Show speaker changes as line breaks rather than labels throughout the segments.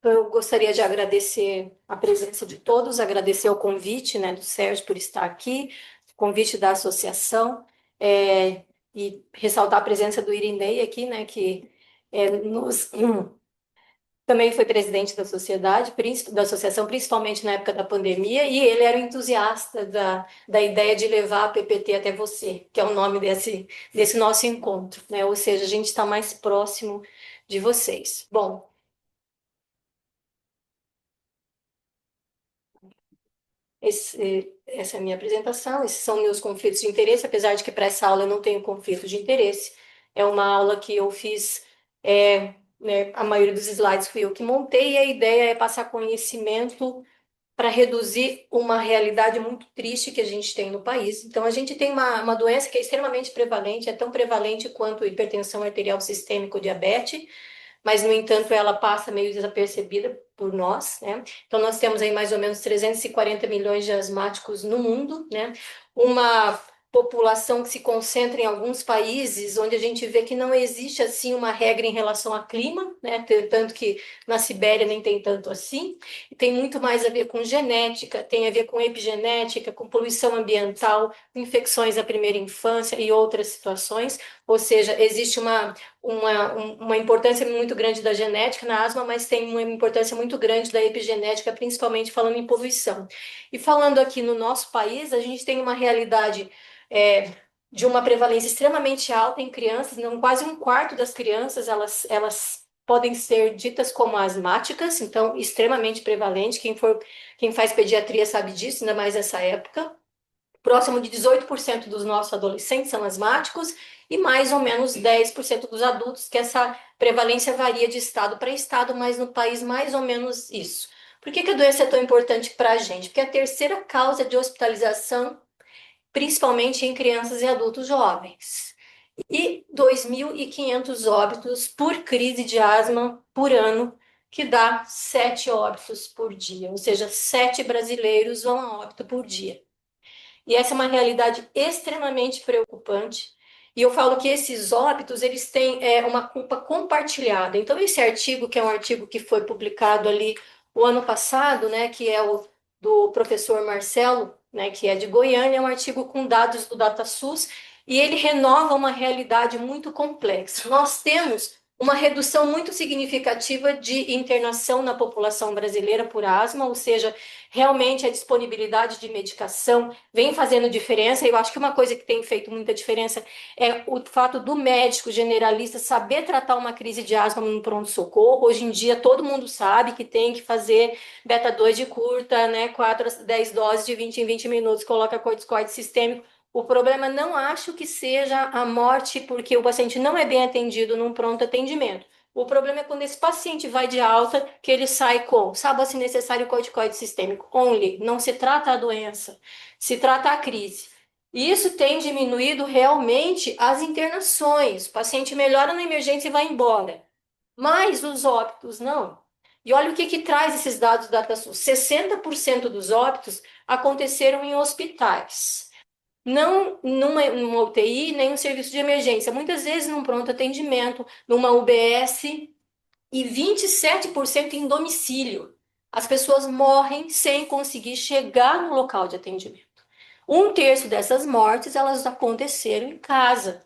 Eu gostaria de agradecer a presença de todos, agradecer o convite, né, do Sérgio por estar aqui, o convite da associação, e ressaltar a presença do Irinei aqui, né, que também foi presidente da sociedade, da associação, principalmente na época da pandemia, e ele era um entusiasta da ideia de levar a PPT até você, que é o nome desse nosso encontro, né? Ou seja, a gente está mais próximo de vocês. Bom, essa é a minha apresentação, esses são meus conflitos de interesse, apesar de que para essa aula eu não tenho conflito de interesse. É uma aula que eu fiz, né, a maioria dos slides fui eu que montei, e a ideia é passar conhecimento para reduzir uma realidade muito triste que a gente tem no país. Então, a gente tem uma doença que é extremamente prevalente, é tão prevalente quanto hipertensão arterial sistêmica ou diabetes, mas, no entanto, ela passa meio desapercebida por nós, né? Então, nós temos aí mais ou menos 340 milhões de asmáticos no mundo, né? Uma população que se concentra em alguns países onde a gente vê que não existe assim uma regra em relação ao clima, né? Tanto que na Sibéria nem tem tanto assim. E tem muito mais a ver com genética, tem a ver com epigenética, com poluição ambiental, infecções da primeira infância e outras situações. Ou seja, existe uma importância muito grande da genética na asma, mas tem uma importância muito grande da epigenética, principalmente falando em poluição. E falando aqui no nosso país, a gente tem uma realidade de uma prevalência extremamente alta em crianças, não, quase um quarto das crianças, elas podem ser ditas como asmáticas, então extremamente prevalente. Quem faz pediatria sabe disso, ainda mais nessa época. Próximo de 18% dos nossos adolescentes são asmáticos e mais ou menos 10% dos adultos, que essa prevalência varia de estado para estado, mas no país mais ou menos isso. Por que a doença é tão importante para a gente? Porque é a terceira causa de hospitalização, principalmente em crianças e adultos jovens. E 2.500 óbitos por crise de asma por ano, que dá 7 óbitos por dia, ou seja, 7 brasileiros vão a óbito por dia. E essa é uma realidade extremamente preocupante. E eu falo que esses óbitos, eles têm uma culpa compartilhada. Então, esse artigo, que é um artigo que foi publicado ali o ano passado, né, que é o do professor Marcelo, né, que é de Goiânia, é um artigo com dados do DataSUS, e ele renova uma realidade muito complexa. Nós temos uma redução muito significativa de internação na população brasileira por asma, ou seja, realmente a disponibilidade de medicação vem fazendo diferença. Eu acho que uma coisa que tem feito muita diferença é o fato do médico generalista saber tratar uma crise de asma no pronto-socorro. Hoje em dia, todo mundo sabe que tem que fazer beta-2 de curta, né? 4 a 10 doses de 20 em 20 minutos, coloca corticoide sistêmico. O problema não acho que seja a morte porque o paciente não é bem atendido num pronto atendimento. O problema é quando esse paciente vai de alta, que ele sai com, sabe, se necessário, corticoide sistêmico only. Não se trata a doença, se trata a crise. E isso tem diminuído realmente as internações. O paciente melhora na emergência e vai embora. Mas os óbitos não. E olha o que traz esses dados da DataSUS. 60% dos óbitos aconteceram em hospitais. Não numa UTI, nem um serviço de emergência. Muitas vezes num pronto atendimento, numa UBS, e 27% em domicílio. As pessoas morrem sem conseguir chegar no local de atendimento. Um terço dessas mortes, elas aconteceram em casa.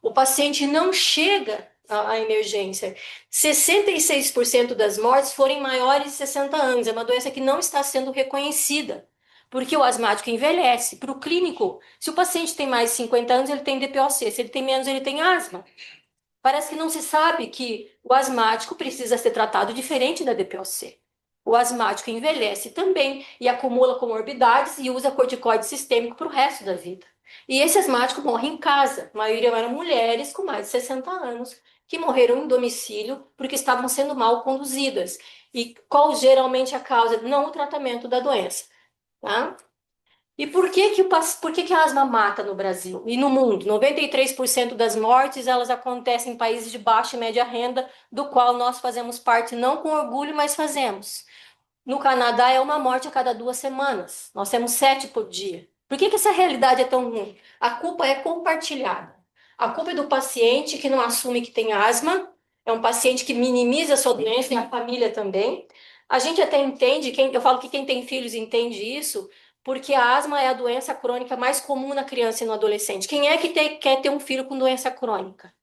O paciente não chega à emergência. 66% das mortes foram maiores de 60 anos. É uma doença que não está sendo reconhecida. Porque o asmático envelhece. Para o clínico, se o paciente tem mais de 50 anos, ele tem DPOC. Se ele tem menos, ele tem asma. Parece que não se sabe que o asmático precisa ser tratado diferente da DPOC. O asmático envelhece também e acumula comorbidades e usa corticoide sistêmico para o resto da vida. E esse asmático morre em casa. A maioria eram mulheres com mais de 60 anos que morreram em domicílio porque estavam sendo mal conduzidas. E qual geralmente a causa? Não o tratamento da doença, tá? E por que a asma mata no Brasil e no mundo? 93% das mortes, elas acontecem em países de baixa e média renda, do qual nós fazemos parte, não com orgulho, mas fazemos. No Canadá é uma morte a cada 2 semanas. Nós temos 7 por dia. Por que essa realidade é tão ruim? A culpa é compartilhada. A culpa é do paciente que não assume que tem asma, é um paciente que minimiza a sua doença e a família também. A gente até entende, eu falo que quem tem filhos entende isso, porque a asma é a doença crônica mais comum na criança e no adolescente. Quem é que quer ter um filho com doença crônica?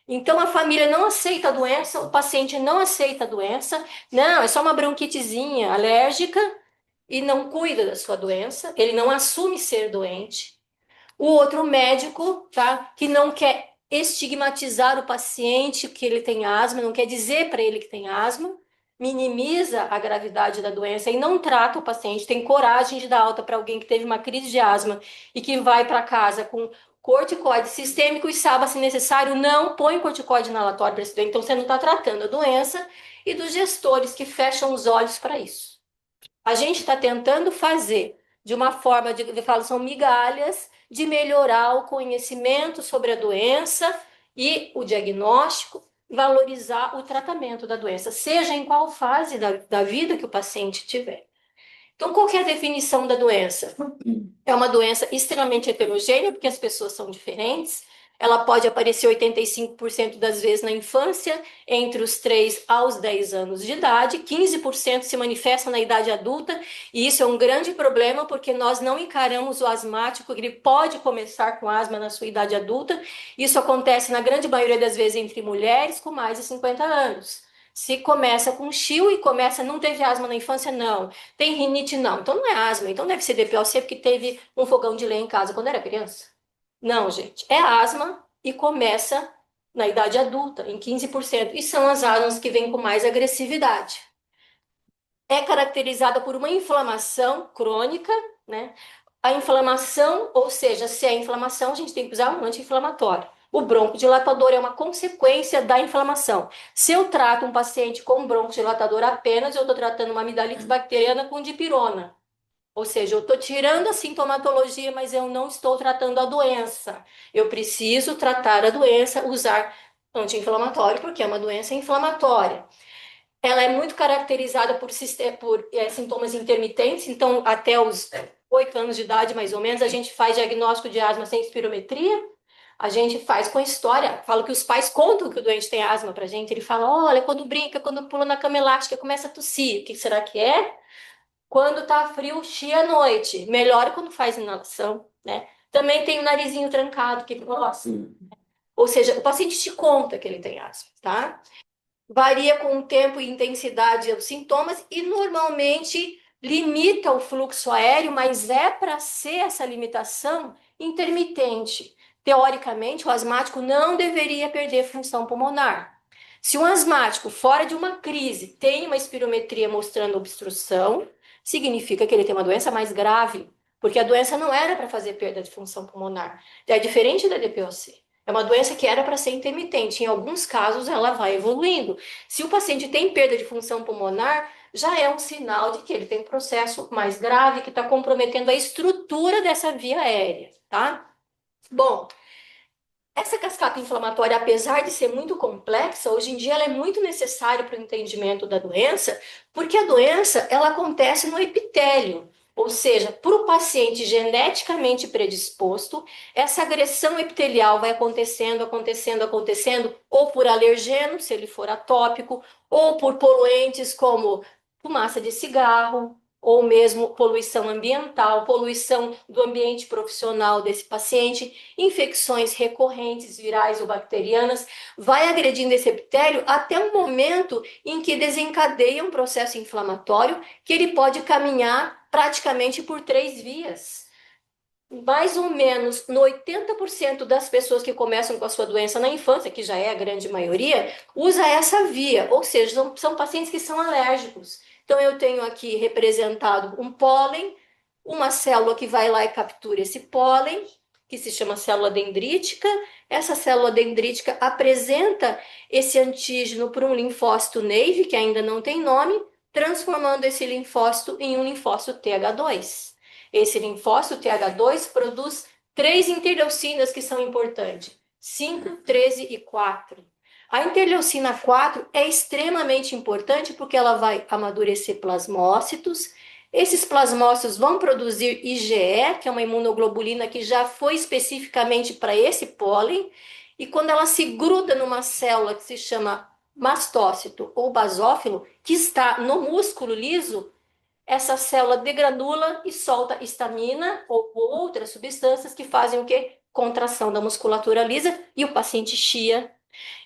Então a família não aceita a doença, o paciente não aceita a doença, não, é só uma bronquitezinha alérgica e não cuida da sua doença, ele não assume ser doente. O outro médico, tá, que não quer estigmatizar o paciente que ele tem asma, não quer dizer para ele que tem asma, minimiza a gravidade da doença e não trata o paciente, tem coragem de dar alta para alguém que teve uma crise de asma e que vai para casa com corticoide sistêmico e sabe, se necessário, não põe corticoide inalatório para esse doente. Então você não está tratando a doença e dos gestores que fecham os olhos para isso. A gente está tentando fazer de uma forma de, eu falo, são migalhas de melhorar o conhecimento sobre a doença e o diagnóstico, valorizar o tratamento da doença, seja em qual fase da vida que o paciente tiver. Então, qual que é a definição da doença? É uma doença extremamente heterogênea, porque as pessoas são diferentes. Ela pode aparecer 85% das vezes na infância, entre os 3 aos 10 anos de idade, 15% se manifesta na idade adulta, e isso é um grande problema porque nós não encaramos o asmático, ele pode começar com asma na sua idade adulta. Isso acontece na grande maioria das vezes entre mulheres com mais de 50 anos. Se começa com chio e começa, não teve asma na infância, não. Tem rinite? Não. Então não é asma. Então deve ser DPOC porque teve um fogão de lenha em casa quando era criança. Não, gente. É asma e começa na idade adulta, em 15%. E são as asmas que vêm com mais agressividade. É caracterizada por uma inflamação crônica, né? A inflamação, ou seja, se é inflamação, a gente tem que usar um anti-inflamatório. O broncodilatador é uma consequência da inflamação. Se eu trato um paciente com broncodilatador apenas, eu estou tratando uma amidalite bacteriana com dipirona. Ou seja, eu estou tirando a sintomatologia, mas eu não estou tratando a doença. Eu preciso tratar a doença, usar anti-inflamatório, porque é uma doença inflamatória. Ela é muito caracterizada por sintomas intermitentes, então até os 8 anos de idade, mais ou menos, a gente faz diagnóstico de asma sem espirometria, a gente faz com história. Falo que os pais contam que o doente tem asma pra gente, ele fala, olha, quando brinca, quando pula na cama elástica, começa a tossir, o que será que é? Quando tá frio, chia à noite, melhora quando faz inalação, né? Também tem o narizinho trancado, que nossa. Ou seja, o paciente te conta que ele tem asma, tá? Varia com o tempo e intensidade dos sintomas e normalmente limita o fluxo aéreo, mas é para ser essa limitação intermitente. Teoricamente, o asmático não deveria perder função pulmonar. Se um asmático fora de uma crise tem uma espirometria mostrando obstrução, significa que ele tem uma doença mais grave, porque a doença não era para fazer perda de função pulmonar. É diferente da DPOC. É uma doença que era para ser intermitente. Em alguns casos, ela vai evoluindo. Se o paciente tem perda de função pulmonar, já é um sinal de que ele tem um processo mais grave, que está comprometendo a estrutura dessa via aérea, tá? Bom, essa cascata inflamatória, apesar de ser muito complexa, hoje em dia ela é muito necessária para o entendimento da doença, porque a doença ela acontece no epitélio, ou seja, para o paciente geneticamente predisposto, essa agressão epitelial vai acontecendo, acontecendo, acontecendo, ou por alergeno, se ele for atópico, ou por poluentes como fumaça de cigarro, ou mesmo poluição ambiental, poluição do ambiente profissional desse paciente, infecções recorrentes, virais ou bacterianas, vai agredindo esse epitélio até um momento em que desencadeia um processo inflamatório que ele pode caminhar praticamente por 3 vias. Mais ou menos no 80% das pessoas que começam com a sua doença na infância, que já é a grande maioria, usa essa via, ou seja, são pacientes que são alérgicos. Então, eu tenho aqui representado um pólen, uma célula que vai lá e captura esse pólen, que se chama célula dendrítica. Essa célula dendrítica apresenta esse antígeno para um linfócito Nave, que ainda não tem nome, transformando esse linfócito em um linfócito TH2. Esse linfócito TH2 produz 3 interleucinas que são importantes: 5, 13 e 4. A interleucina 4 é extremamente importante porque ela vai amadurecer plasmócitos. Esses plasmócitos vão produzir IgE, que é uma imunoglobulina que já foi especificamente para esse pólen. E quando ela se gruda numa célula que se chama mastócito ou basófilo que está no músculo liso, essa célula degranula e solta histamina ou outras substâncias que fazem o quê? Contração da musculatura lisa e o paciente chia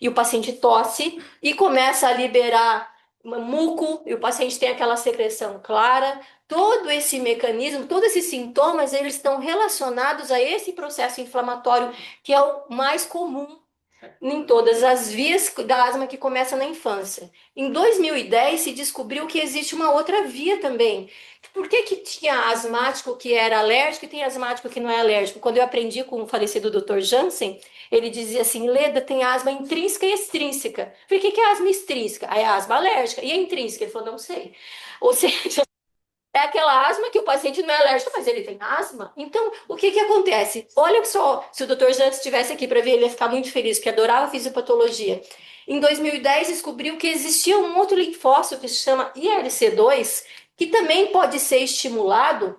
e o paciente tosse e começa a liberar muco e o paciente tem aquela secreção clara. Todo esse mecanismo, todos esses sintomas, eles estão relacionados a esse processo inflamatório que é o mais comum em todas as vias da asma que começa na infância. Em 2010 se descobriu que existe uma outra via também. Por que que tinha asmático que era alérgico e tem asmático que não é alérgico? Quando eu aprendi com o falecido Dr. Jansen, ele dizia assim, Leda, tem asma intrínseca e extrínseca. Por que que é asma extrínseca? Aí é asma alérgica. E a intrínseca? Ele falou, não sei. Ou seja, é aquela asma que o paciente não é alérgico, mas ele tem asma. Então, o que que acontece? Olha só, se o Dr. Jansen estivesse aqui para ver, ele ia ficar muito feliz, porque adorava fisiopatologia. Em 2010, descobriu que existia um outro linfócito que se chama ILC2, que também pode ser estimulado,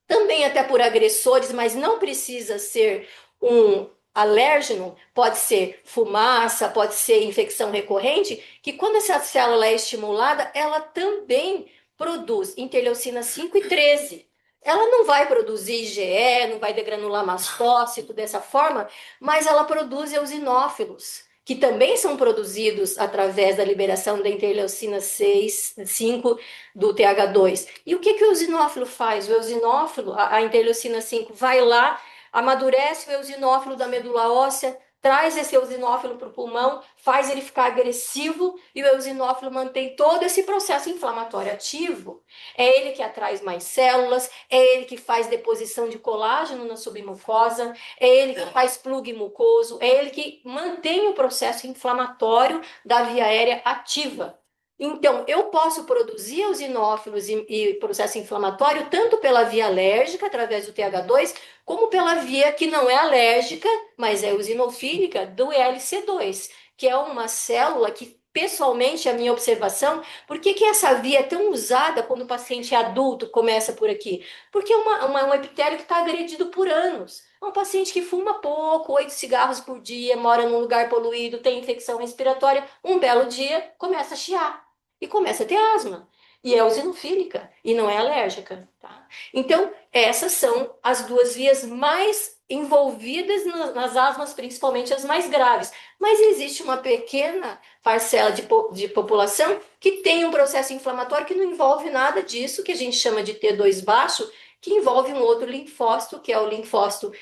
também até por agressores, mas não precisa ser um alérgeno, pode ser fumaça, pode ser infecção recorrente, que quando essa célula é estimulada, ela também produz interleucina 5 e 13. Ela não vai produzir IgE, não vai degranular mastócito dessa forma, mas ela produz eosinófilos, que também são produzidos através da liberação da interleucina 6, 5 do TH2. E o que que o eosinófilo faz? O eosinófilo, a interleucina 5, vai lá, amadurece o eosinófilo da medula óssea, traz esse eosinófilo para o pulmão, faz ele ficar agressivo e o eosinófilo mantém todo esse processo inflamatório ativo. É ele que atrai mais células, é ele que faz deposição de colágeno na submucosa, é ele que faz plug mucoso, é ele que mantém o processo inflamatório da via aérea ativa. Então, eu posso produzir eosinófilos e processo inflamatório tanto pela via alérgica, através do TH2, como pela via que não é alérgica, mas é eosinofílica, do LC2, que é uma célula que, pessoalmente, a minha observação, por que que essa via é tão usada quando o paciente é adulto, começa por aqui? Porque é um epitélio que está agredido por anos. É um paciente que fuma pouco, 8 cigarros por dia, mora num lugar poluído, tem infecção respiratória, um belo dia começa a chiar e começa a ter asma. E é eosinofílica e não é alérgica, tá? Então, essas são as duas vias mais envolvidas nas asmas, principalmente as mais graves. Mas existe uma pequena parcela de população que tem um processo inflamatório que não envolve nada disso, que a gente chama de T2 baixo, que envolve um outro linfócito, que é o linfócito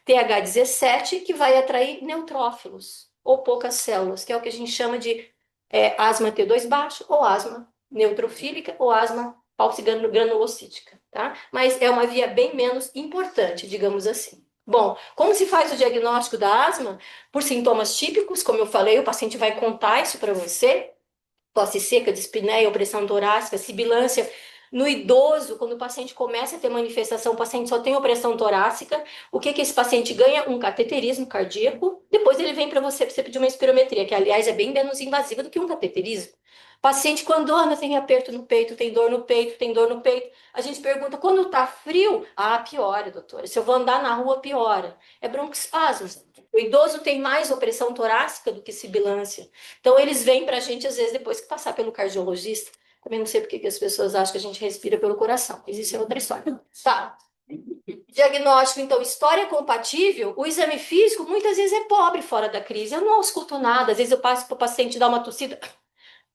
TH17, que vai atrair neutrófilos, ou poucas células, que é o que a gente chama de asma T2 baixo, ou asma neutrofílica, ou asma granulocítica, tá? Mas é uma via bem menos importante, digamos assim. Bom, como se faz o diagnóstico da asma? Por sintomas típicos, como eu falei, o paciente vai contar isso para você, tosse seca, dispneia, opressão torácica, sibilância. No idoso, quando o paciente começa a ter manifestação, o paciente só tem opressão torácica, o que que esse paciente ganha? Um cateterismo cardíaco, depois ele vem para você pedir uma espirometria, que aliás é bem menos invasiva do que um cateterismo. Paciente quando anda tem aperto no peito, tem dor no peito, tem dor no peito. A gente pergunta, quando tá frio? Ah, piora, doutora. Se eu vou andar na rua, piora. É broncoespasmo. O idoso tem mais opressão torácica do que sibilância. Então, eles vêm para a gente, às vezes, depois que passar pelo cardiologista. Também não sei porque que as pessoas acham que a gente respira pelo coração. Mas isso é outra história. Tá. Diagnóstico, então, história compatível. O exame físico, muitas vezes, é pobre fora da crise. Eu não ausculto nada. Às vezes, eu passo para o paciente dar uma tossida.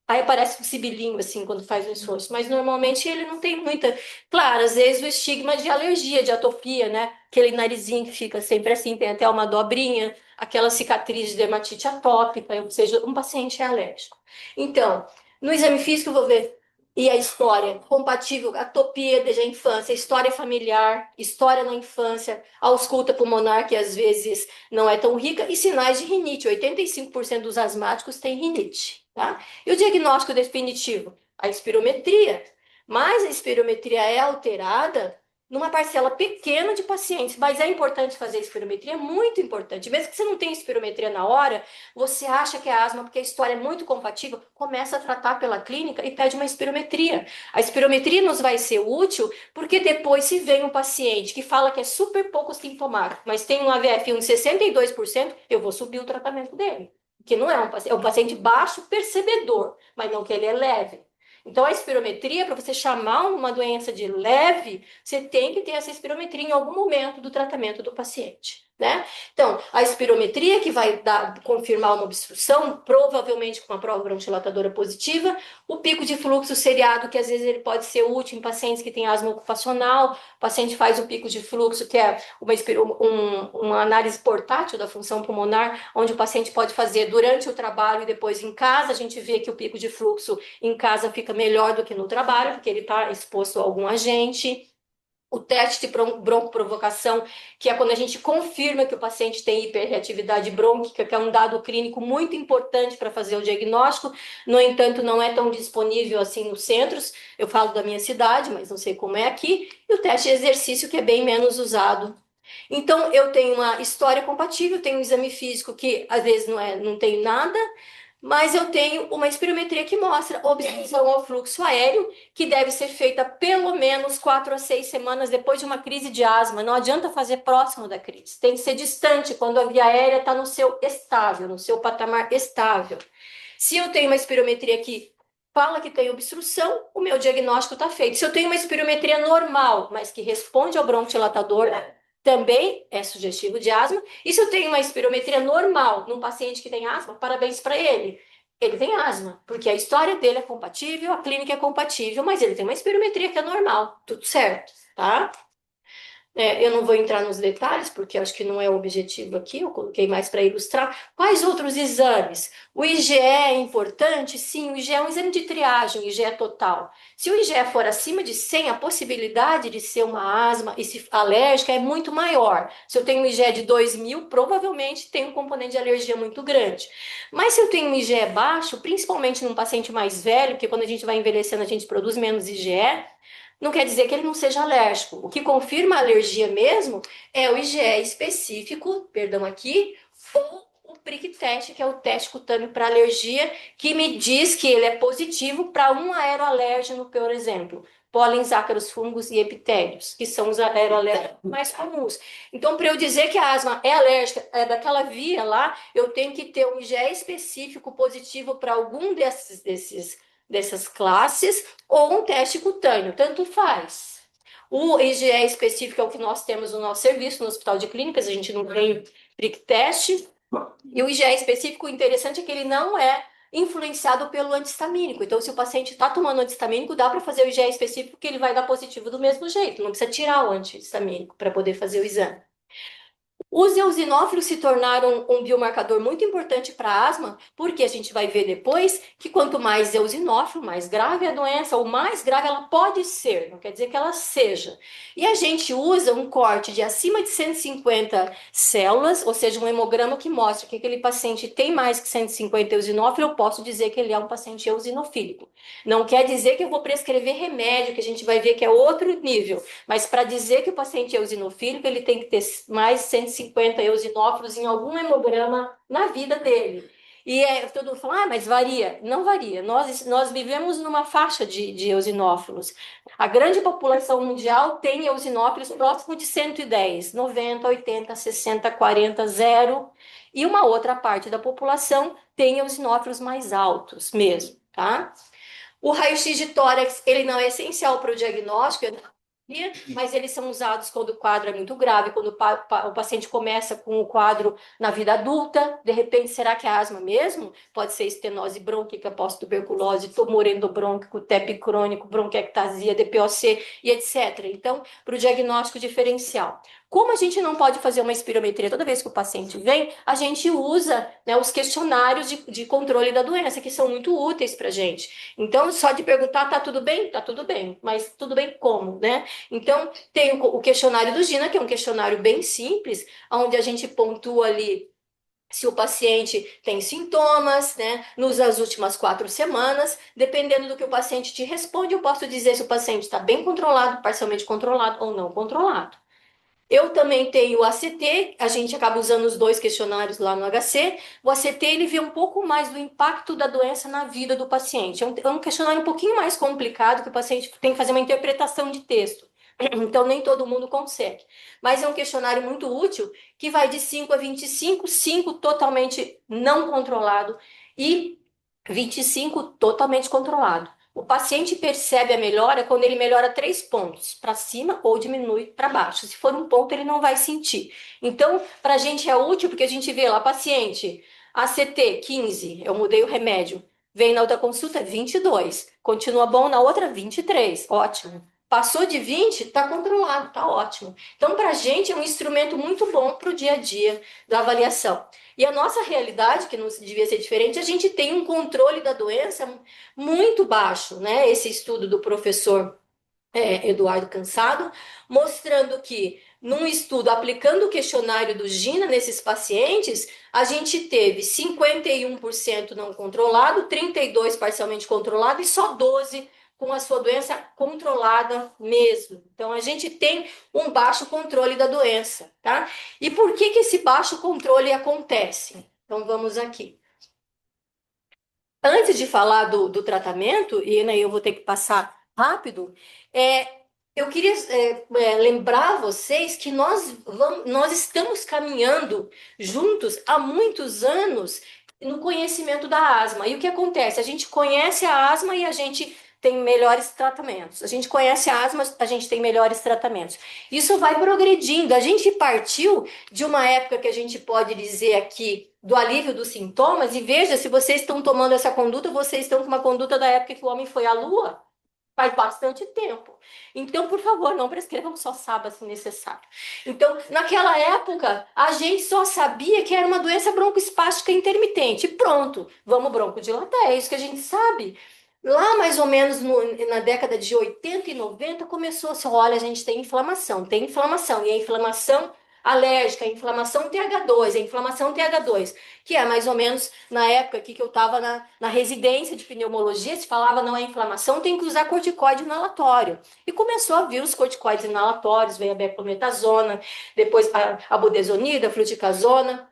Aí aparece um sibilinho, assim, quando faz o esforço. Mas, normalmente, ele não tem muita... Claro, às vezes, o estigma de alergia, de atopia, né? Aquele narizinho que fica sempre assim, tem até uma dobrinha, aquela cicatriz de dermatite atópica, ou seja, um paciente é alérgico. Então, no exame físico, eu vou ver. E a história compatível, atopia desde a infância, história familiar, história na infância, ausculta pulmonar, que às vezes não é tão rica, e sinais de rinite. 85% dos asmáticos têm rinite, tá? E o diagnóstico definitivo? A espirometria. Mas a espirometria é alterada numa parcela pequena de pacientes, mas é importante fazer a espirometria, é muito importante. Mesmo que você não tenha espirometria na hora, você acha que é asma porque a história é muito compatível, começa a tratar pela clínica e pede uma espirometria. A espirometria nos vai ser útil porque depois se vem um paciente que fala que é super pouco sintomático, mas tem um AVF1 de 62%, eu vou subir o tratamento dele. que não é um paciente baixo percebedor, mas não que ele é leve. Então, a espirometria, para você chamar uma doença de leve, você tem que ter essa espirometria em algum momento do tratamento do paciente, né? Então, a espirometria que vai confirmar uma obstrução, provavelmente com uma prova bronquidilatadora positiva, o pico de fluxo seriado, que às vezes ele pode ser útil em pacientes que têm asma ocupacional, o paciente faz o pico de fluxo, que é uma análise portátil da função pulmonar, onde o paciente pode fazer durante o trabalho e depois em casa. A gente vê que o pico de fluxo em casa fica melhor do que no trabalho, porque ele está exposto a algum agente. O teste de broncoprovocação, que é quando a gente confirma que o paciente tem hiperreatividade brônquica, que é um dado clínico muito importante para fazer o diagnóstico. No entanto, não é tão disponível assim nos centros. Eu falo da minha cidade, mas não sei como é aqui. E o teste de exercício, que é bem menos usado. Então, eu tenho uma história compatível, tenho um exame físico que às vezes não tem nada, mas eu tenho uma espirometria que mostra obstrução ao fluxo aéreo, que deve ser feita pelo menos 4 a 6 semanas depois de uma crise de asma. Não adianta fazer próximo da crise, tem que ser distante, quando a via aérea está no seu estável, no seu patamar estável. Se eu tenho uma espirometria que fala que tem obstrução, o meu diagnóstico está feito. Se eu tenho uma espirometria normal, mas que responde ao bronquidilatador, também é sugestivo de asma. E se eu tenho uma espirometria normal num paciente que tem asma, parabéns para ele. Ele tem asma, porque a história dele é compatível, a clínica é compatível, mas ele tem uma espirometria que é normal, tudo certo, tá? Eu não vou entrar nos detalhes, porque acho que não é o objetivo aqui, eu coloquei mais para ilustrar. Quais outros exames? O IgE é importante? Sim, o IgE é um exame de triagem, o IgE é total. Se o IgE for acima de 100, a possibilidade de ser uma asma e se alérgica é muito maior. Se eu tenho um IgE de 2.000, provavelmente tem um componente de alergia muito grande. Mas se eu tenho um IgE baixo, principalmente num paciente mais velho, porque quando a gente vai envelhecendo a gente produz menos IgE, não quer dizer que ele não seja alérgico. O que confirma a alergia mesmo é o IgE específico, perdão aqui, ou o prick test, que é o teste cutâneo para alergia, que me diz que ele é positivo para um aeroalérgeno, por exemplo, pólens, ácaros, fungos e epitélios, que são os aeroalérgenos mais comuns. Então, para eu dizer que a asma é alérgica, é daquela via lá, eu tenho que ter um IgE específico positivo para algum dessas classes, ou um teste cutâneo, tanto faz. O IgE específico é o que nós temos no nosso serviço, no Hospital de Clínicas, a gente não tem prick teste. E o IgE específico, o interessante é que ele não é influenciado pelo antistamínico. Então, se o paciente está tomando antistamínico, dá para fazer o IgE específico, que ele vai dar positivo do mesmo jeito. Não precisa tirar o antistamínico para poder fazer o exame. Os eosinófilos se tornaram um biomarcador muito importante para asma, porque a gente vai ver depois que quanto mais eosinófilo, mais grave a doença, ou mais grave ela pode ser, não quer dizer que ela seja. E a gente usa um corte de acima de 150 células, ou seja, um hemograma que mostra que aquele paciente tem mais que 150 eosinófilo, eu posso dizer que ele é um paciente eosinofílico. Não quer dizer que eu vou prescrever remédio, que a gente vai ver que é outro nível, mas para dizer que o paciente é eosinofílico, ele tem que ter mais 150 eosinófilos em algum hemograma na vida dele. E todo mundo fala, mas varia. Não varia. Nós vivemos numa faixa de eosinófilos. A grande população mundial tem eosinófilos próximo de 110, 90, 80, 60, 40, 0. E uma outra parte da população tem eosinófilos mais altos mesmo, tá? O raio-x de tórax, ele não é essencial para o diagnóstico, mas eles são usados quando o quadro é muito grave, quando o paciente começa com o quadro na vida adulta. De repente, será que é asma mesmo? Pode ser estenose brônquica, pós-tuberculose, tumor endobronquico, TEP crônico, bronquiectasia, DPOC e etc. Então, para o diagnóstico diferencial. Como a gente não pode fazer uma espirometria toda vez que o paciente vem, a gente usa, né, os questionários de controle da doença, que são muito úteis para a gente. Então, só de perguntar, tá tudo bem? Tá tudo bem, mas tudo bem como, né? Então, tem o questionário do GINA, que é um questionário bem simples, onde a gente pontua ali se o paciente tem sintomas, né, nas últimas 4 semanas. Dependendo do que o paciente te responde, eu posso dizer se o paciente está bem controlado, parcialmente controlado ou não controlado. Eu também tenho o ACT, a gente acaba usando os dois questionários lá no HC. O ACT, ele vê um pouco mais do impacto da doença na vida do paciente. É um questionário um pouquinho mais complicado, que o paciente tem que fazer uma interpretação de texto. Então, nem todo mundo consegue. Mas é um questionário muito útil que vai de 5 a 25, 5 totalmente não controlado e 25 totalmente controlado. O paciente percebe a melhora quando ele melhora 3 pontos, para cima ou diminui para baixo. Se for um ponto, ele não vai sentir. Então, para a gente é útil porque a gente vê lá, paciente, ACT 15, eu mudei o remédio. Vem na outra consulta 22, continua bom na outra 23, ótimo. Passou de 20, está controlado, está ótimo. Então, para a gente é um instrumento muito bom para o dia a dia da avaliação. E a nossa realidade, que não devia ser diferente, a gente tem um controle da doença muito baixo, né? Esse estudo do professor Eduardo Cansado, mostrando que num estudo aplicando o questionário do GINA nesses pacientes, a gente teve 51% não controlado, 32% parcialmente controlado e só 12% com a sua doença controlada mesmo. Então, a gente tem um baixo controle da doença, tá? E por que que esse baixo controle acontece? Então, vamos aqui. Antes de falar do tratamento, e né, eu vou ter que passar rápido, é, eu queria lembrar vocês que nós estamos caminhando juntos há muitos anos no conhecimento da asma. E o que acontece? A gente conhece a asma e a gente tem melhores tratamentos. A gente conhece a asma, a gente tem melhores tratamentos. Isso vai progredindo. A gente partiu de uma época que a gente pode dizer aqui do alívio dos sintomas, e veja, se vocês estão tomando essa conduta, vocês estão com uma conduta da época que o homem foi à Lua, faz bastante tempo. Então, por favor, não prescrevam só sábado se necessário. Então, naquela época, a gente só sabia que era uma doença broncoespástica intermitente. Pronto, vamos broncodilatar, é isso que a gente sabe. Lá, mais ou menos na década de 80 e 90, começou assim, olha, a gente tem inflamação, e a inflamação alérgica, a inflamação TH2, a inflamação TH2, que é mais ou menos na época aqui que eu estava na residência de pneumologia, se falava não é inflamação, tem que usar corticoide inalatório. E começou a vir os corticoides inalatórios, veio a beclometasona, depois a budesonida, a fluticasona,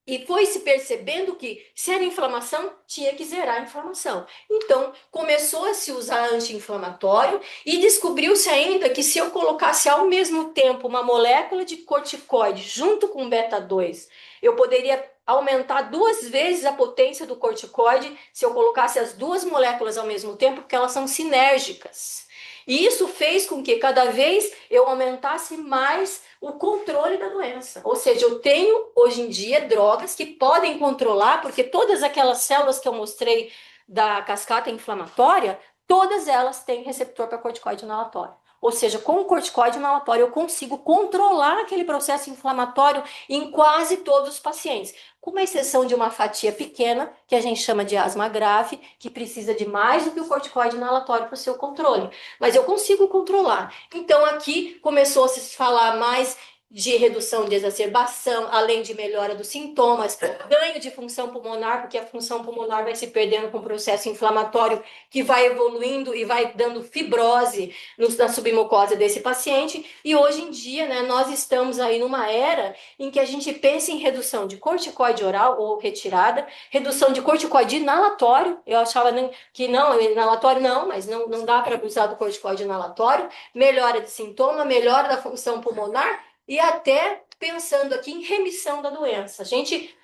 e foi se percebendo que se era inflamação, tinha que zerar a inflamação. Então, começou a se usar anti-inflamatório e descobriu-se ainda que se eu colocasse ao mesmo tempo uma molécula de corticoide junto com beta-2, eu poderia aumentar 2 vezes a potência do corticoide se eu colocasse as duas moléculas ao mesmo tempo, porque elas são sinérgicas. E isso fez com que cada vez eu aumentasse mais o controle da doença. Ou seja, eu tenho hoje em dia drogas que podem controlar, porque todas aquelas células que eu mostrei da cascata inflamatória, todas elas têm receptor para corticoide inalatório. Ou seja, com o corticoide inalatório eu consigo controlar aquele processo inflamatório em quase todos os pacientes, com uma exceção de uma fatia pequena, que a gente chama de asma grave, que precisa de mais do que o corticoide inalatório para o seu controle. Mas eu consigo controlar. Então, aqui começou a se falar mais de redução de exacerbação, além de melhora dos sintomas, ganho de função pulmonar, porque a função pulmonar vai se perdendo com o processo inflamatório que vai evoluindo e vai dando fibrose na submucosa desse paciente. E hoje em dia, né, nós estamos aí numa era em que a gente pensa em redução de corticoide oral ou retirada, redução de corticoide inalatório. Eu achava que não, inalatório não, mas não dá para abusar do corticoide inalatório, melhora de sintoma, melhora da função pulmonar e até pensando aqui em remissão da doença. A gente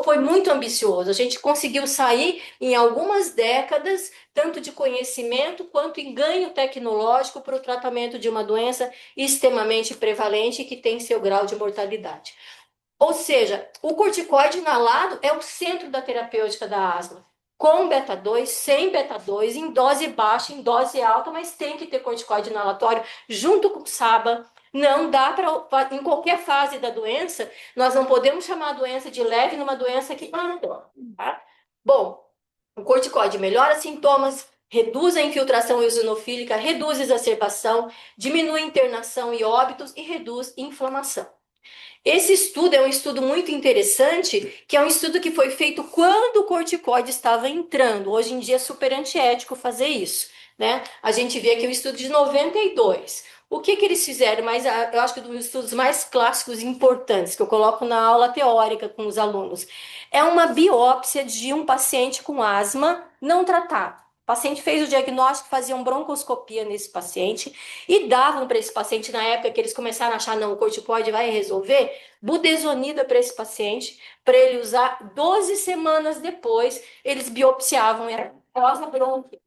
foi muito ambicioso, a gente conseguiu sair em algumas décadas, tanto de conhecimento quanto em ganho tecnológico para o tratamento de uma doença extremamente prevalente que tem seu grau de mortalidade. Ou seja, o corticoide inalado é o centro da terapêutica da asma. Com beta-2, sem beta-2, em dose baixa, em dose alta, mas tem que ter corticoide inalatório junto com SABA. Não dá para, em qualquer fase da doença, nós não podemos chamar a doença de leve numa doença que anda. Tá? Bom, o corticoide melhora sintomas, reduz a infiltração eosinofílica, reduz a exacerbação, diminui internação e óbitos e reduz inflamação. Esse estudo é um estudo muito interessante, que é um estudo que foi feito quando o corticoide estava entrando. Hoje em dia é super antiético fazer isso, né? A gente vê aqui o estudo de 92. O que eles fizeram? Mas eu acho que é um dos estudos mais clássicos e importantes, que eu coloco na aula teórica com os alunos, é uma biópsia de um paciente com asma não tratado. O paciente fez o diagnóstico, faziam broncoscopia nesse paciente e davam para esse paciente, na época que eles começaram a achar, não, o corticoide vai resolver, budesonida para esse paciente, para ele usar 12 semanas depois, eles biopsiavam, era rosa brônquia.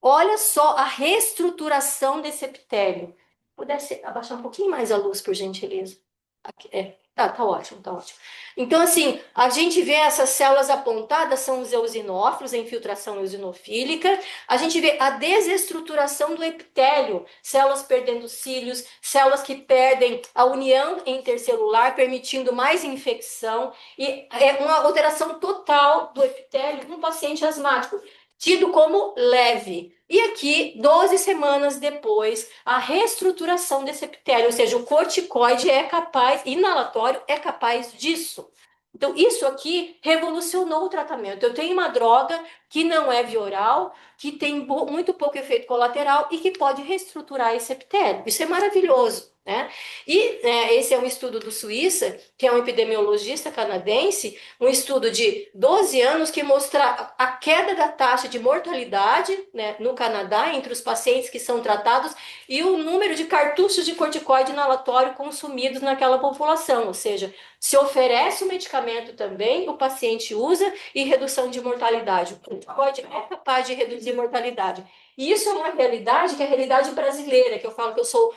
Olha só a reestruturação desse epitélio. Pudesse abaixar um pouquinho mais a luz, por gentileza. Aqui, tá ótimo, tá ótimo. Então, assim, a gente vê essas células apontadas, são os eosinófilos, a infiltração eosinofílica. A gente vê a desestruturação do epitélio, células perdendo cílios, células que perdem a união intercelular, permitindo mais infecção. E é uma alteração total do epitélio num paciente asmático, tido como leve. E aqui, 12 semanas depois, a reestruturação desse epitélio, ou seja, o corticoide é capaz, inalatório, é capaz disso. Então, isso aqui revolucionou o tratamento. Eu tenho uma droga que não é via oral, que tem muito pouco efeito colateral e que pode reestruturar esse epitélio. Isso é maravilhoso, né? E esse é um estudo do Suíça, que é um epidemiologista canadense, um estudo de 12 anos que mostra a queda da taxa de mortalidade, né, no Canadá entre os pacientes que são tratados e o número de cartuchos de corticoide inalatório consumidos naquela população, ou seja, se oferece o medicamento também, o paciente usa e redução de mortalidade. O corticoide é capaz de reduzir mortalidade. E isso é uma realidade que é a realidade brasileira, que eu falo que eu sou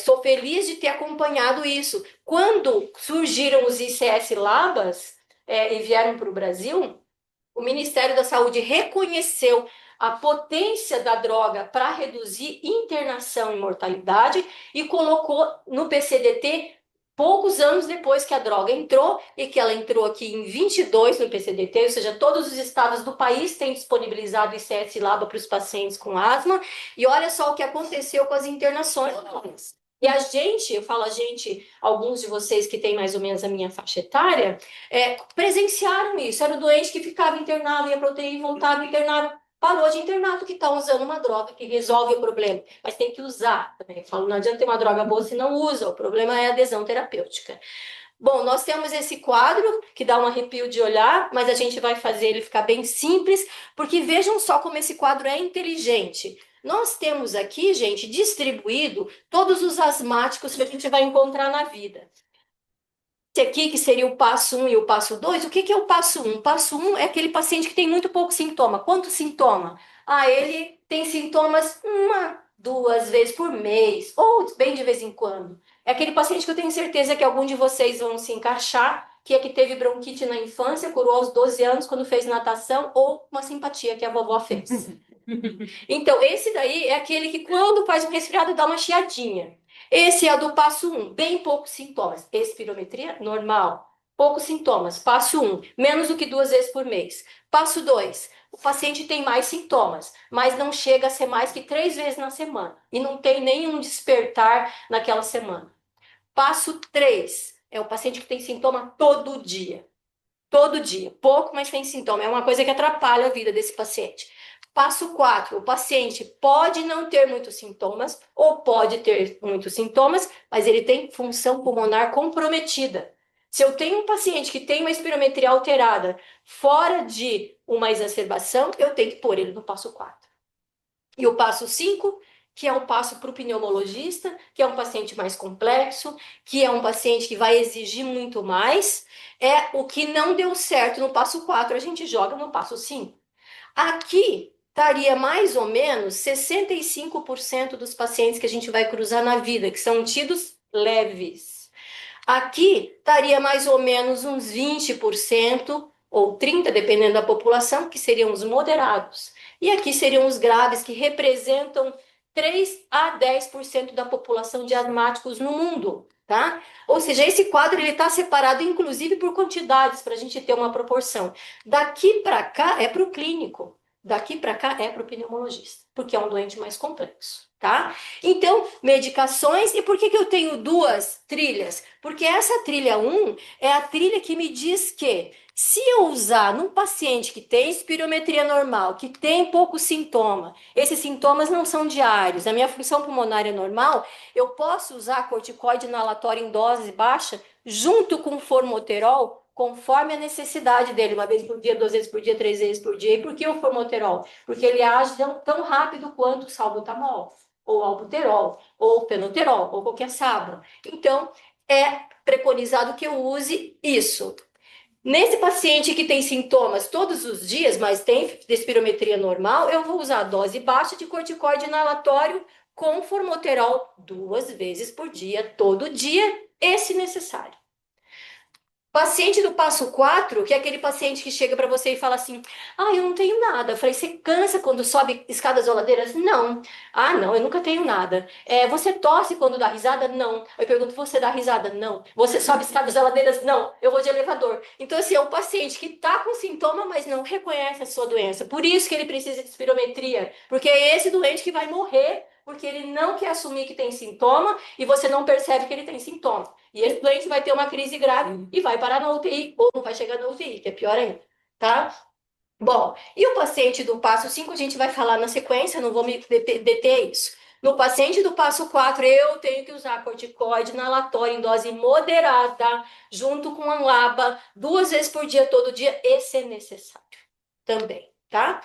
sou feliz de ter acompanhado isso. Quando surgiram os ICS-LABAs e vieram para o Brasil, o Ministério da Saúde reconheceu a potência da droga para reduzir internação e mortalidade e colocou no PCDT poucos anos depois que a droga entrou, e que ela entrou aqui em 22 no PCDT, ou seja, todos os estados do país têm disponibilizado ICS-LABA para os pacientes com asma, e olha só o que aconteceu com as internações. E a gente, eu falo a gente, alguns de vocês que têm mais ou menos a minha faixa etária, presenciaram isso. Era o doente que ficava internado, ia para UTI, voltava internado, parou de internar porque está usando uma droga que resolve o problema. Mas tem que usar também. Eu falo, não adianta ter uma droga boa se não usa, o problema é a adesão terapêutica. Bom, nós temos esse quadro que dá um arrepio de olhar, mas a gente vai fazer ele ficar bem simples, porque vejam só como esse quadro é inteligente. Nós temos aqui, gente, distribuído todos os asmáticos que a gente vai encontrar na vida. Esse aqui, que seria o passo 1 e o passo 2, o que é o passo 1? O passo 1 é aquele paciente que tem muito pouco sintoma. Quanto sintoma? Ele tem sintomas uma, duas vezes por mês, ou bem de vez em quando. É aquele paciente que eu tenho certeza que algum de vocês vão se encaixar, que é que teve bronquite na infância, curou aos 12 anos quando fez natação, ou uma simpatia que a vovó fez. Então, esse daí é aquele que quando faz um resfriado dá uma chiadinha. Esse é o do passo 1, bem poucos sintomas. Espirometria normal, poucos sintomas. Passo 1, menos do que 2 vezes por mês. Passo 2, o paciente tem mais sintomas, mas não chega a ser mais que 3 vezes na semana. E não tem nenhum despertar naquela semana. Passo 3, é o paciente que tem sintoma todo dia. Todo dia. Pouco, mas tem sintoma. É uma coisa que atrapalha a vida desse paciente. Passo 4, o paciente pode não ter muitos sintomas ou pode ter muitos sintomas, mas ele tem função pulmonar comprometida. Se eu tenho um paciente que tem uma espirometria alterada fora de uma exacerbação, eu tenho que pôr ele no passo 4. E o passo 5, que é um passo para o pneumologista, que é um paciente mais complexo, que é um paciente que vai exigir muito mais, é o que não deu certo no passo 4, a gente joga no passo 5. Aqui estaria mais ou menos 65% dos pacientes que a gente vai cruzar na vida, que são tidos leves. Aqui estaria mais ou menos uns 20% ou 30%, dependendo da população, que seriam os moderados. E aqui seriam os graves, que representam 3 a 10% da população de asmáticos no mundo, tá? Ou seja, esse quadro ele está separado, inclusive, por quantidades, para a gente ter uma proporção. Daqui para cá é para o clínico. Daqui para cá é para o pneumologista, porque é um doente mais complexo, tá? Então, medicações. E por que eu tenho duas trilhas? Porque essa trilha 1 é a trilha que me diz que se eu usar num paciente que tem espirometria normal, que tem pouco sintoma, esses sintomas não são diários, a minha função pulmonar é normal, eu posso usar corticoide inalatório em dose baixa junto com formoterol conforme a necessidade dele, uma vez por dia, 2 vezes por dia, 3 vezes por dia. E por que o formoterol? Porque ele age tão rápido quanto o salbutamol, ou albuterol, ou fenoterol, ou qualquer SABA. Então, é preconizado que eu use isso. Nesse paciente que tem sintomas todos os dias, mas tem espirometria normal, eu vou usar a dose baixa de corticoide inalatório com formoterol 2 vezes por dia, todo dia, e se necessário. Paciente do passo 4, que é aquele paciente que chega para você e fala assim: ah, eu não tenho nada. Eu falei: você cansa quando sobe escadas ou ladeiras? Não. Ah, não, eu nunca tenho nada. Você tosse quando dá risada? Não. Eu pergunto: você dá risada? Não. Você sobe escadas ou ladeiras? Não. Eu vou de elevador. Então, assim, é um paciente que está com sintoma, mas não reconhece a sua doença. Por isso que ele precisa de espirometria, porque é esse doente que vai morrer, porque ele não quer assumir que tem sintoma e você não percebe que ele tem sintoma. E esse doente vai ter uma crise grave e vai parar na UTI, ou não vai chegar na UTI, que é pior ainda, tá? Bom, e o paciente do passo 5 a gente vai falar na sequência, não vou me deter isso. No paciente do passo 4 eu tenho que usar corticoide inalatório em dose moderada, junto com anlaba, 2 vezes por dia, todo dia, e se necessário também, tá?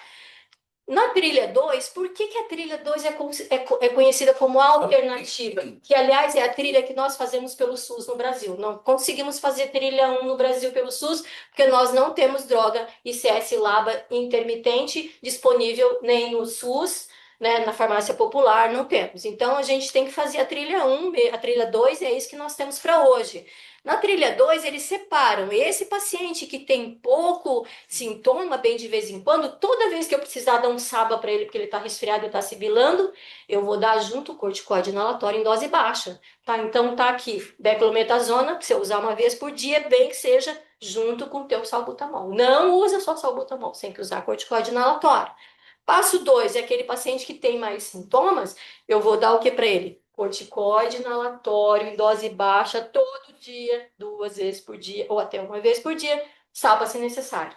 Na trilha 2, por que que a trilha 2 é conhecida como alternativa? Que, aliás, é a trilha que nós fazemos pelo SUS no Brasil. Não conseguimos fazer trilha 1 no Brasil pelo SUS, porque nós não temos droga ICS-LABA intermitente disponível nem no SUS, né, na farmácia popular, não temos. Então, a gente tem que fazer a trilha 1, a trilha 2, é isso que nós temos para hoje. Na trilha 2, eles separam esse paciente que tem pouco sintoma, bem de vez em quando, toda vez que eu precisar dar um SABA para ele, porque ele está resfriado e está sibilando, eu vou dar junto o corticoide inalatório em dose baixa, tá? Então tá aqui, beclometasona, que você usar 1 vez por dia, bem que seja junto com o teu salbutamol. Não usa só salbutamol, você tem que usar corticoide inalatório. Passo 2 é aquele paciente que tem mais sintomas, eu vou dar o que para ele? Corticoide inalatório em dose baixa todo dia, 2 vezes por dia, ou até 1 vez por dia, SABA se necessário.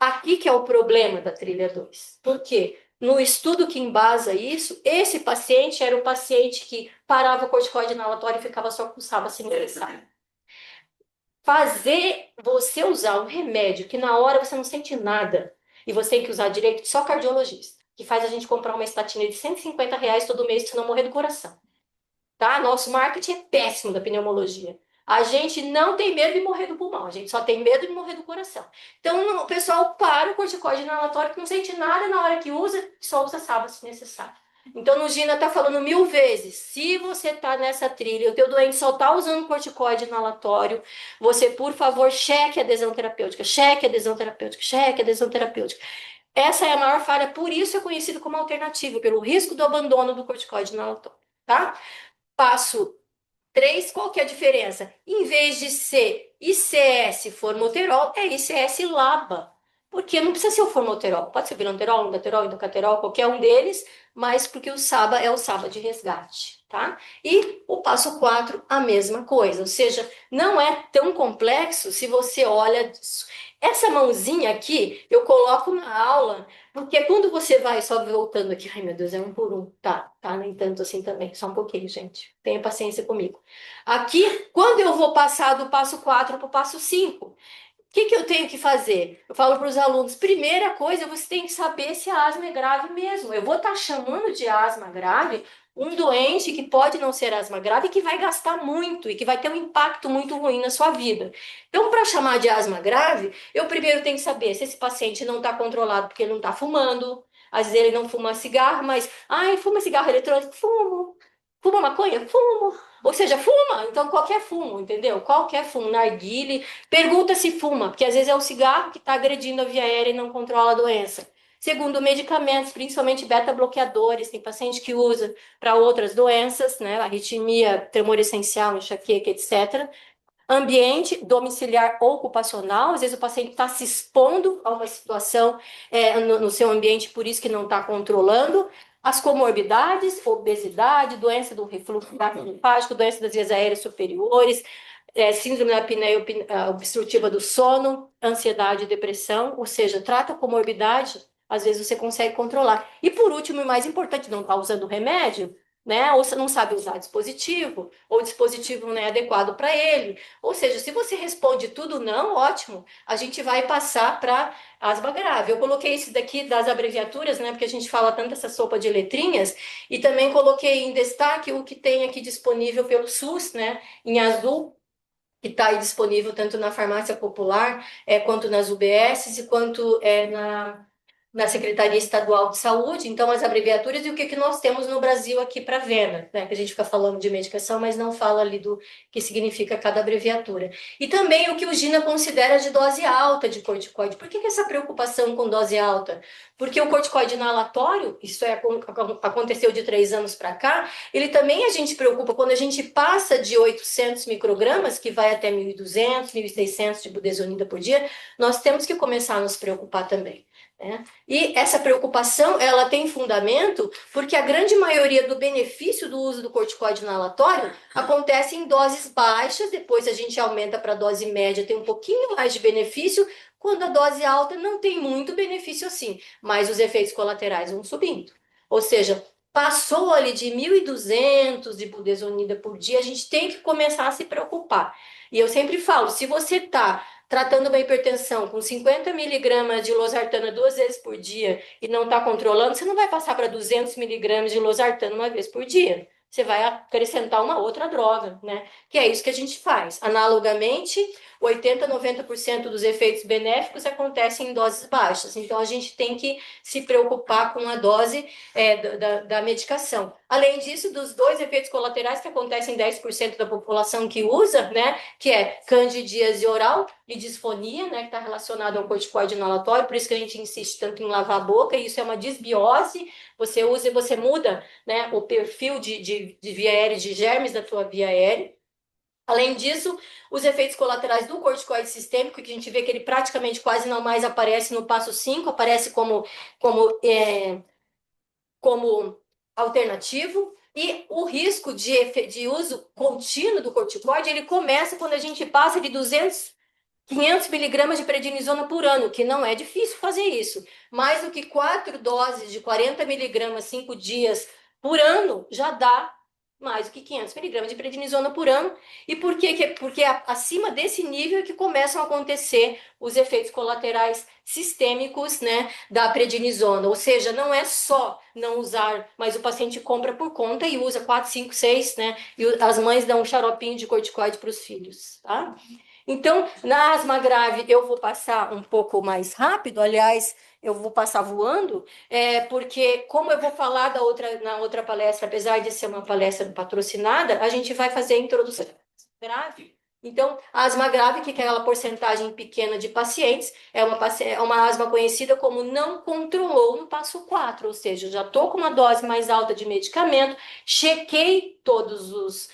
Aqui que é o problema da trilha 2. Por quê? No estudo que embasa isso, esse paciente era o paciente que parava o corticoide inalatório e ficava só com SABA se necessário. Fazer você usar um remédio que na hora você não sente nada e você tem que usar direito, só cardiologista, que faz a gente comprar uma estatina de R$ 150 todo mês se não morrer do coração. Tá? Nosso marketing é péssimo da pneumologia. A gente não tem medo de morrer do pulmão, a gente só tem medo de morrer do coração. Então, o pessoal para o corticoide inalatório que não sente nada na hora que usa, só usa SABA se necessário. Então, no Gina tá falando 1000 vezes, se você tá nessa trilha, o teu doente só tá usando corticoide inalatório, você, por favor, cheque a adesão terapêutica, cheque a adesão terapêutica, cheque a adesão terapêutica. Essa é a maior falha, por isso é conhecido como alternativa, pelo risco do abandono do corticoide inalatório, tá? Passo 3, qual que é a diferença? Em vez de ser ICS formoterol, é ICS LABA. Porque não precisa ser o formoterol, pode ser o vilanterol, ondanterol, indocaterol, qualquer um deles, mas porque o SABA é o SABA de resgate, tá? E o passo 4, a mesma coisa, ou seja, não é tão complexo se você olha. Essa mãozinha aqui eu coloco na aula, porque quando você vai, só voltando aqui, ai meu Deus, é um por um, tá, nem tanto assim também, só um pouquinho, gente, tenha paciência comigo. Aqui, quando eu vou passar do passo 4 para o passo 5, o que eu tenho que fazer? Eu falo para os alunos, primeira coisa, você tem que saber se a asma é grave mesmo. Eu vou estar chamando de asma grave um doente que pode não ser asma grave, que vai gastar muito e que vai ter um impacto muito ruim na sua vida. Então, para chamar de asma grave, eu primeiro tenho que saber se esse paciente não está controlado porque ele não está fumando. Às vezes ele não fuma cigarro, mas, ai, fuma cigarro eletrônico? Fumo. Fuma maconha? Fumo. Ou seja, fuma, então qualquer fumo, entendeu? Qualquer fumo, narguile, pergunta se fuma, porque às vezes é o cigarro que está agredindo a via aérea e não controla a doença. Segundo, medicamentos, principalmente beta-bloqueadores, tem paciente que usa para outras doenças, né? Arritmia, tremor essencial, enxaqueca, etc. Ambiente domiciliar ou ocupacional, às vezes o paciente está se expondo a uma situação no seu ambiente, por isso que não está controlando. As comorbidades, obesidade, doença do refluxo linfático, doença das vias aéreas superiores, síndrome da apneia obstrutiva do sono, ansiedade e depressão, ou seja, trata a comorbidade, às vezes você consegue controlar. E por último, e mais importante, não está usando remédio, né? Ou você não sabe usar dispositivo, ou o dispositivo não é adequado para ele. Ou seja, se você responde tudo não, ótimo, a gente vai passar para asma grave. Eu coloquei esse daqui das abreviaturas, né? Porque a gente fala tanto essa sopa de letrinhas, e também coloquei em destaque o que tem aqui disponível pelo SUS, né? Em azul, que está aí disponível tanto na farmácia popular, quanto nas UBSs e quanto na Secretaria Estadual de Saúde. Então, as abreviaturas e o que, que nós temos no Brasil aqui para venda, né? Que a gente fica falando de medicação, mas não fala ali do que significa cada abreviatura. E também o que o GINA considera de dose alta de corticoide. Por que, que essa preocupação com dose alta? Porque o corticoide inalatório, aconteceu de 3 anos para cá, ele também a gente preocupa quando a gente passa de 800 microgramas, que vai até 1.200, 1.600 de budesonida por dia, nós temos que começar a nos preocupar também, né? E essa preocupação, ela tem fundamento porque a grande maioria do benefício do uso do corticoide inalatório acontece em doses baixas, depois a gente aumenta para a dose média, tem um pouquinho mais de benefício, quando a dose alta não tem muito benefício assim, mas os efeitos colaterais vão subindo. Ou seja, passou ali de 1.200 de budesonida por dia, a gente tem que começar a se preocupar. E eu sempre falo, se você está tratando uma hipertensão com 50 miligramas de losartana 2 vezes por dia e não está controlando, você não vai passar para 200 miligramas de losartana uma vez por dia. Você vai acrescentar uma outra droga, né? Que é isso que a gente faz. Analogamente, 80, 90% dos efeitos benéficos acontecem em doses baixas. Então, a gente tem que se preocupar com a dose da medicação. Além disso, dos dois efeitos colaterais que acontecem em 10% da população que usa, né? Que é candidíase oral e disfonia, né? Que está relacionado ao corticoide inalatório. Por isso que a gente insiste tanto em lavar a boca. E isso é uma disbiose. Você usa e você muda, né, o perfil de via aérea, de germes da tua via aérea. Além disso, os efeitos colaterais do corticoide sistêmico, que a gente vê que ele praticamente quase não mais aparece no passo 5, aparece como alternativo. E o risco de uso contínuo do corticoide, ele começa quando a gente passa de 200 500 miligramas de prednisona por ano, que não é difícil fazer isso. Mais do que 4 doses de 40 miligramas, 5 dias por ano, já dá mais do que 500 miligramas de prednisona por ano. E por quê? Porque acima desse nível é que começam a acontecer os efeitos colaterais sistêmicos, né, da prednisona. Ou seja, não é só não usar, mas o paciente compra por conta e usa 4, 5, 6, né? E as mães dão um xaropinho de corticoide para os filhos, tá? Então, na asma grave, eu vou passar um pouco mais rápido, aliás, eu vou passar voando, porque, como eu vou falar na outra palestra, apesar de ser uma palestra patrocinada, a gente vai fazer a introdução grave. Então, a asma grave, que é aquela porcentagem pequena de pacientes, é uma asma conhecida como não controlou no passo 4, ou seja, já estou com uma dose mais alta de medicamento, chequei todos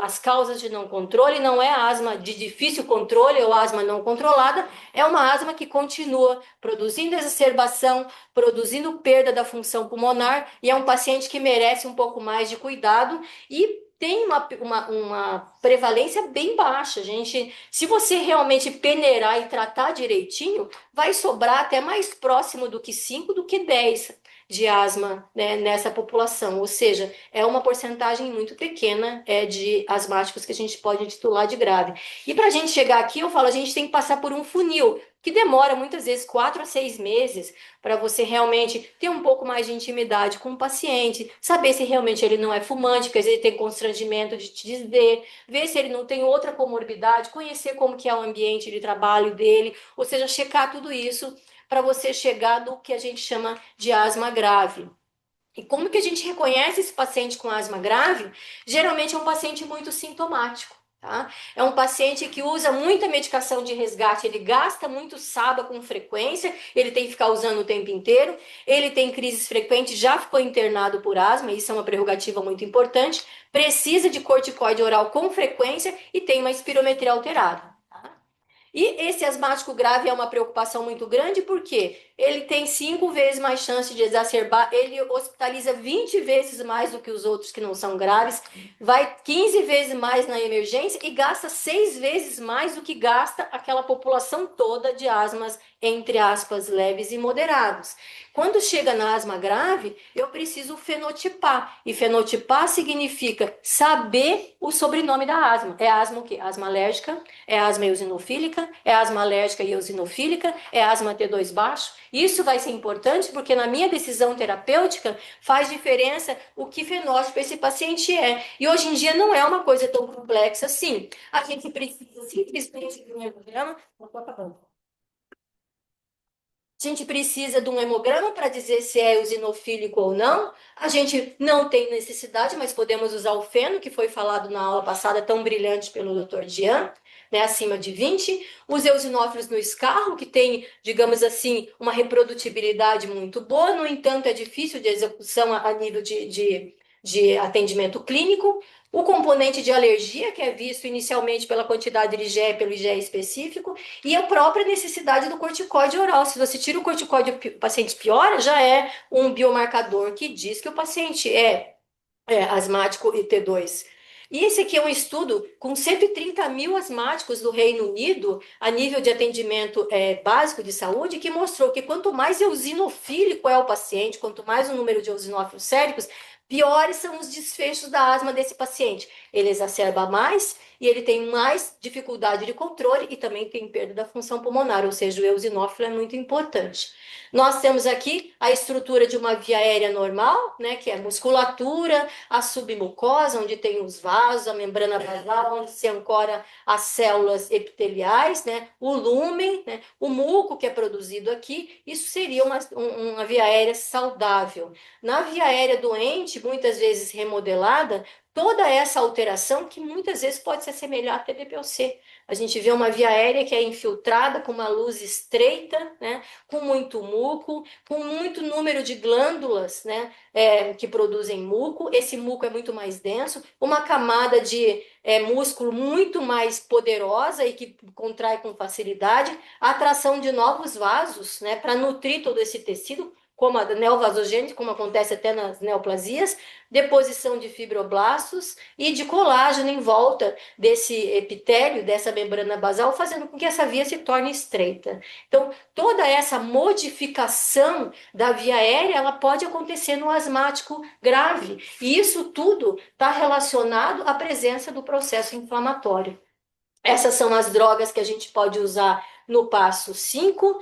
as causas de não controle, não é asma de difícil controle ou asma não controlada, é uma asma que continua produzindo exacerbação, produzindo perda da função pulmonar, e é um paciente que merece um pouco mais de cuidado e tem uma prevalência bem baixa, gente. Se você realmente peneirar e tratar direitinho, vai sobrar até mais próximo do que 5 do que 10 de asma, né, nessa população, ou seja, é uma porcentagem muito pequena de asmáticos que a gente pode titular de grave. E para a gente chegar aqui, eu falo, a gente tem que passar por um funil, que demora muitas vezes 4 a 6 meses para você realmente ter um pouco mais de intimidade com o paciente, saber se realmente ele não é fumante, porque às vezes ele tem constrangimento de te dizer, ver se ele não tem outra comorbidade, conhecer como que é o ambiente de trabalho dele, ou seja, checar tudo isso para você chegar no que a gente chama de asma grave. E como que a gente reconhece esse paciente com asma grave? Geralmente é um paciente muito sintomático, tá? É um paciente que usa muita medicação de resgate, ele gasta muito SABA com frequência, ele tem que ficar usando o tempo inteiro, ele tem crises frequentes, já ficou internado por asma, isso é uma prerrogativa muito importante, precisa de corticoide oral com frequência e tem uma espirometria alterada. E esse asmático grave é uma preocupação muito grande porque ele tem 5 vezes mais chance de exacerbar, ele hospitaliza 20 vezes mais do que os outros que não são graves, vai 15 vezes mais na emergência e gasta 6 vezes mais do que gasta aquela população toda de asmas entre aspas, leves e moderados. Quando chega na asma grave, eu preciso fenotipar. E fenotipar significa saber o sobrenome da asma. É asma o quê? Asma alérgica, é asma eosinofílica, é asma alérgica e eosinofílica, é asma T2 baixo. Isso vai ser importante porque na minha decisão terapêutica faz diferença o que fenótipo esse paciente é. E hoje em dia não é uma coisa tão complexa assim. A gente precisa simplesmente de um hemograma. A gente precisa de um hemograma para dizer se é eosinofílico ou não. A gente não tem necessidade, mas podemos usar o feno, que foi falado na aula passada, tão brilhante pelo Dr. Dian, né, acima de 20. Os eosinófilos no escarro, que tem, digamos assim, uma reprodutibilidade muito boa, no entanto, é difícil de execução a nível de atendimento clínico. O componente de alergia, que é visto inicialmente pela quantidade de IgE, pelo IgE específico, e a própria necessidade do corticoide oral. Se você tira o corticoide e o paciente piora, já é um biomarcador que diz que o paciente é asmático e T2. E esse aqui é um estudo com 130 mil asmáticos do Reino Unido, a nível de atendimento básico de saúde, que mostrou que quanto mais eosinofílico é o paciente, quanto mais o número de eosinófilos séricos, piores são os desfechos da asma desse paciente. Ele exacerba mais e ele tem mais dificuldade de controle e também tem perda da função pulmonar, ou seja, o eosinófilo é muito importante. Nós temos aqui a estrutura de uma via aérea normal, né, que é a musculatura, a submucosa, onde tem os vasos, a membrana basal, onde se ancora as células epiteliais, né, o lúmen, né, o muco que é produzido aqui, isso seria uma via aérea saudável. Na via aérea doente, muitas vezes remodelada, toda essa alteração que muitas vezes pode se assemelhar a TBPOC. A gente vê uma via aérea que é infiltrada com uma luz estreita, né, com muito muco, com muito número de glândulas, né, que produzem muco. Esse muco é muito mais denso, uma camada de músculo muito mais poderosa e que contrai com facilidade, a atração de novos vasos, né, para nutrir todo esse tecido, como a neovasogênese, como acontece até nas neoplasias, deposição de fibroblastos e de colágeno em volta desse epitélio, dessa membrana basal, fazendo com que essa via se torne estreita. Então, toda essa modificação da via aérea, ela pode acontecer no asmático grave, e isso tudo está relacionado à presença do processo inflamatório. Essas são as drogas que a gente pode usar no passo 5.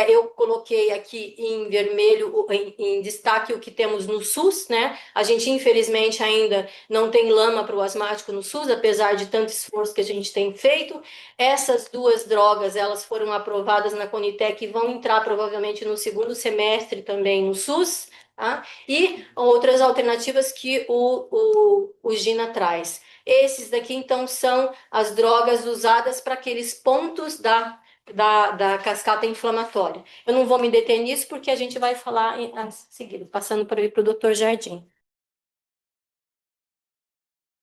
Eu coloquei aqui em vermelho, em destaque, o que temos no SUS, né? A gente, infelizmente, ainda não tem lama para o asmático no SUS, apesar de tanto esforço que a gente tem feito. Essas duas drogas, elas foram aprovadas na Conitec e vão entrar provavelmente no segundo semestre também no SUS, tá? E outras alternativas que o Gina traz. Esses daqui, então, são as drogas usadas para aqueles pontos da cascata inflamatória. Eu não vou me deter nisso porque a gente vai falar a seguir, passando para o Dr. Jardim.